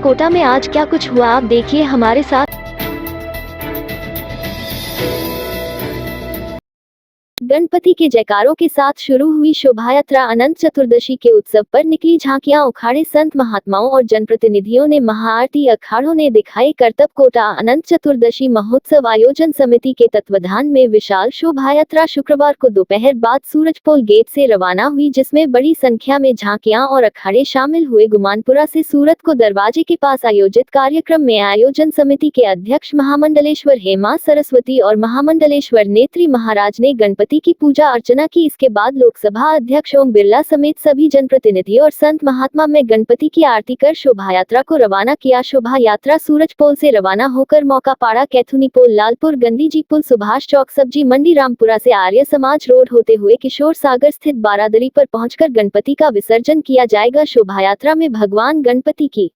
कोटा में आज क्या कुछ हुआ, आप देखिए हमारे साथ। गणपति के जयकारों के साथ शुरू हुई शोभायात्रा अनंत चतुर्दशी के उत्सव पर निकली झांकियां उखाड़े संत महात्माओं और जनप्रतिनिधियों ने महाआरती, अखाड़ों ने दिखाई करतब। कोटा अनंत चतुर्दशी महोत्सव आयोजन समिति के तत्वाधान में विशाल शोभायात्रा शुक्रवार को दोपहर बाद सूरजपोल गेट से रवाना हुई, जिसमें बड़ी संख्या में झांकियां और अखाड़े शामिल हुए। गुमानपुरा से सूरत को दरवाजे के पास आयोजित कार्यक्रम में आयोजन समिति के अध्यक्ष महामंडलेश्वर हेमा सरस्वती और महामंडलेश्वर नेत्री महाराज ने गणपति की पूजा अर्चना की। इसके बाद लोकसभा अध्यक्ष ओम बिरला समेत सभी जनप्रतिनिधि और संत महात्मा में गणपति की आरती कर शोभायात्रा को रवाना किया। शोभा यात्रा सूरजपोल से रवाना होकर मौकापाड़ा, कैथुनी पोल, लालपुर, गंदीजी पुल, सुभाष चौक, सब्जी मंडी, रामपुरा से आर्य समाज रोड होते हुए किशोर सागर स्थित बारादरी पर पहुंचकर गणपति का विसर्जन किया जाएगा। शोभायात्रा में भगवान गणपति की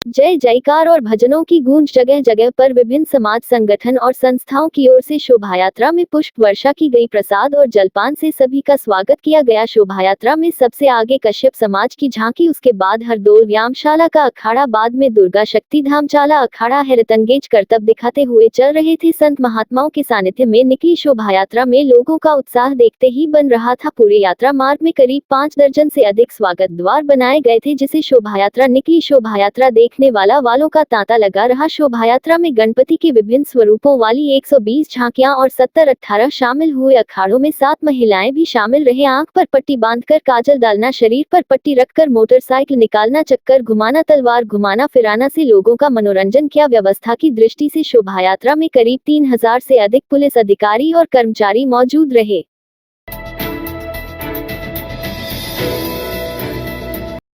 जय जयकार और भजनों की गूंज जगह जगह पर विभिन्न समाज संगठन और संस्थाओं की ओर से शोभायात्रा में पुष्प वर्षा की गई। प्रसाद और जलपान से सभी का स्वागत किया गया। शोभायात्रा में सबसे आगे कश्यप समाज की झांकी, उसके बाद हरदोल व्यायामशाला का अखाड़ा, बाद में दुर्गा शक्ति धामचाला अखाड़ा हैरतअंगेज करतब दिखाते हुए चल रहे थे। संत महात्माओं के सानिध्य में निकली शोभायात्रा में लोगों का उत्साह देखते ही बन रहा था। पूरे यात्रा मार्ग में करीब 5 दर्जन से अधिक स्वागत द्वार बनाए गए थे, जिसे शोभायात्रा निकली। शोभायात्रा देखने वालों का तांता लगा रहा। शोभायात्रा में गणपति के विभिन्न स्वरूपों वाली 120 झांकियां और 70-18 शामिल हुए। अखाड़ों में 7 महिलाएं भी शामिल रहे। आंख पर पट्टी बांधकर काजल डालना, शरीर पर पट्टी रखकर मोटरसाइकिल निकालना, चक्कर घुमाना, तलवार घुमाना फिराना से लोगों का मनोरंजन किया। व्यवस्था की दृष्टि से शोभायात्रा में करीब 3000 से अधिक पुलिस अधिकारी और कर्मचारी मौजूद रहे।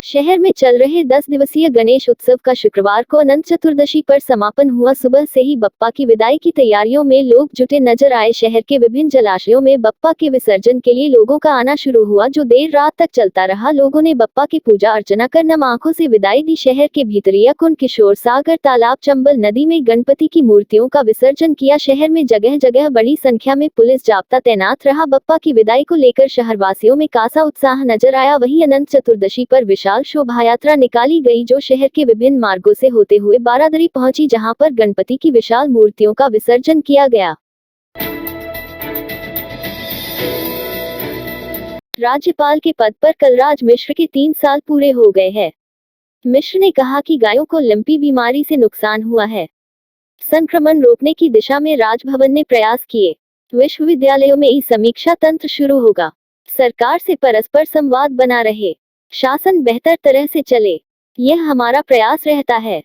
शहर में चल रहे 10 दिवसीय गणेश उत्सव का शुक्रवार को अनंत चतुर्दशी पर समापन हुआ। सुबह से ही बप्पा की विदाई की तैयारियों में लोग जुटे नजर आए। शहर के विभिन्न जलाशयों में बप्पा के विसर्जन के लिए लोगों का आना शुरू हुआ, जो देर रात तक चलता रहा। लोगों ने बप्पा की पूजा अर्चना कर नम आंखों से विदाई दी। शहर के भीतरिया कुंड, किशोर सागर तालाब, चंबल नदी में गणपति की मूर्तियों का विसर्जन किया। शहर में जगह जगह बड़ी संख्या में पुलिस जाब्ता तैनात रहा। बप्पा की विदाई को लेकर शहरवासियों में खासा उत्साह नजर आया। वहीं अनंत चतुर्दशी पर विशाल शोभायात्रा निकाली गई, जो शहर के विभिन्न मार्गों से होते हुए बारादरी पहुंची, जहां पर गणपति की विशाल मूर्तियों का विसर्जन किया गया। राज्यपाल के पद पर कलराज मिश्र के 3 साल पूरे हो गए हैं। मिश्र ने कहा कि गायों को लिम्पी बीमारी से नुकसान हुआ है। संक्रमण रोकने की दिशा में राजभवन ने प्रयास किए। विश्वविद्यालयों में ई-समीक्षा तंत्र शुरू होगा। सरकार से परस्पर संवाद बना रहे। शासन बेहतर तरह से चले, यह हमारा प्रयास रहता है।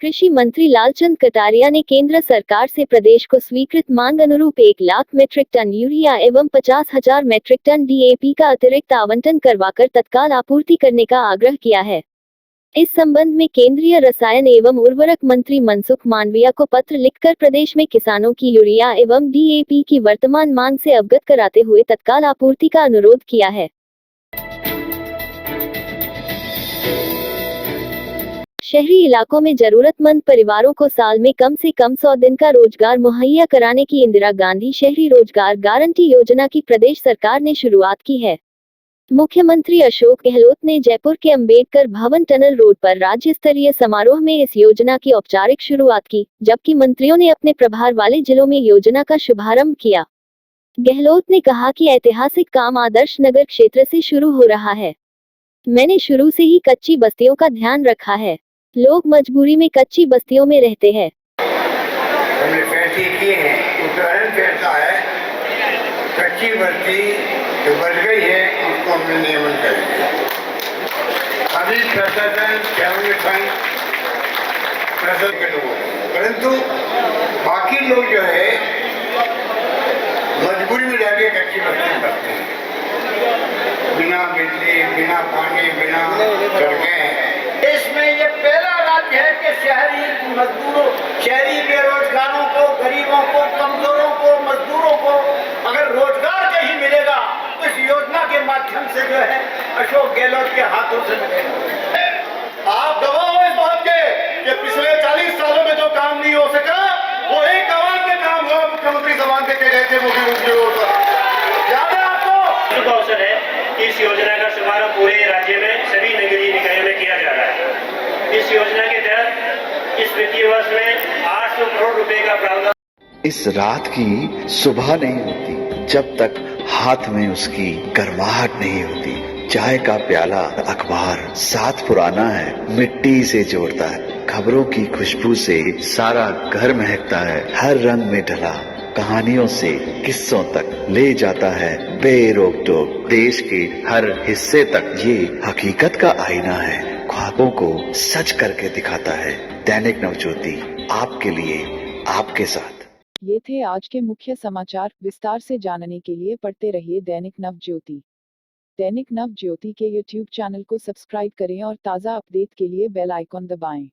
कृषि मंत्री लालचंद कटारिया ने केंद्र सरकार से प्रदेश को स्वीकृत मांग अनुरूप 1 लाख मीट्रिक टन यूरिया एवं 50,000 मीट्रिक टन डीएपी का अतिरिक्त आवंटन करवाकर तत्काल आपूर्ति करने का आग्रह किया है। इस संबंध में केंद्रीय रसायन एवं उर्वरक मंत्री मनसुख मांडविया को पत्र लिखकर प्रदेश में किसानों की यूरिया एवं डीएपी की वर्तमान मांग से अवगत कराते हुए तत्काल आपूर्ति का अनुरोध किया है। शहरी इलाकों में जरूरतमंद परिवारों को साल में कम से कम 100 दिन का रोजगार मुहैया कराने की इंदिरा गांधी शहरी रोजगार गारंटी योजना की प्रदेश सरकार ने शुरुआत की है। मुख्यमंत्री अशोक गहलोत ने जयपुर के अंबेडकर भवन टनल रोड पर राज्य स्तरीय समारोह में इस योजना की औपचारिक शुरुआत की, जबकि मंत्रियों ने अपने प्रभार वाले जिलों में योजना का शुभारंभ किया। गहलोत ने कहा कि ऐतिहासिक काम आदर्श नगर क्षेत्र से शुरू हो रहा है। मैंने शुरू से ही कच्ची बस्तियों का ध्यान रखा है। लोग मजबूरी में कच्ची बस्तियों में रहते हैं। हमने फैसले किए हैं, उत्तरायण फैसला है, कच्ची बस्ती जो बच गई है उसको हमने नियमन करेंगे। अभी प्रशासन के लोगों, परंतु बाकी लोग जो है मजबूरी में जाके कच्ची बस्ती में बसते हैं, बिना बिजली, बिना पानी, बिना सड़कें। देश में ये पहला राज्य है कि शहरी मजदूरों, शहरी बेरोजगारों को, गरीबों को, कमजोरों को, मजदूरों को अगर रोजगार कहीं मिलेगा तो इस योजना के माध्यम से जो है अशोक गहलोत के हाथों से मिलेगा। आप गवाह हो इस बात के कि पिछले 40 सालों में जो काम नहीं हो सका वो एक आवाज में काम हुआ। मुख्यमंत्री जबान देके गए थे मुख्यमंत्री याद है आपको। अवसर है कि इस योजना का शुभारंभ पूरे रुपए का प्रावधान। इस रात की सुबह नहीं होती जब तक हाथ में उसकी गर्माहट नहीं होती। चाय का प्याला, अखबार साथ पुराना है, मिट्टी से जोड़ता है। खबरों की खुशबू से सारा घर महकता है। हर रंग में ढला कहानियों से किस्सों तक ले जाता है बेरोक टोक। देश के हर हिस्से तक ये हकीकत का आईना है, ख्वाबों को सच करके दिखाता है। दैनिक नवज्योति, आपके लिए, आपके साथ। ये थे आज के मुख्य समाचार। विस्तार से जानने के लिए पढ़ते रहिए दैनिक नवज्योति। दैनिक नवज्योति के YouTube चैनल को सब्सक्राइब करें और ताज़ा अपडेट के लिए बेल आइकॉन दबाएं।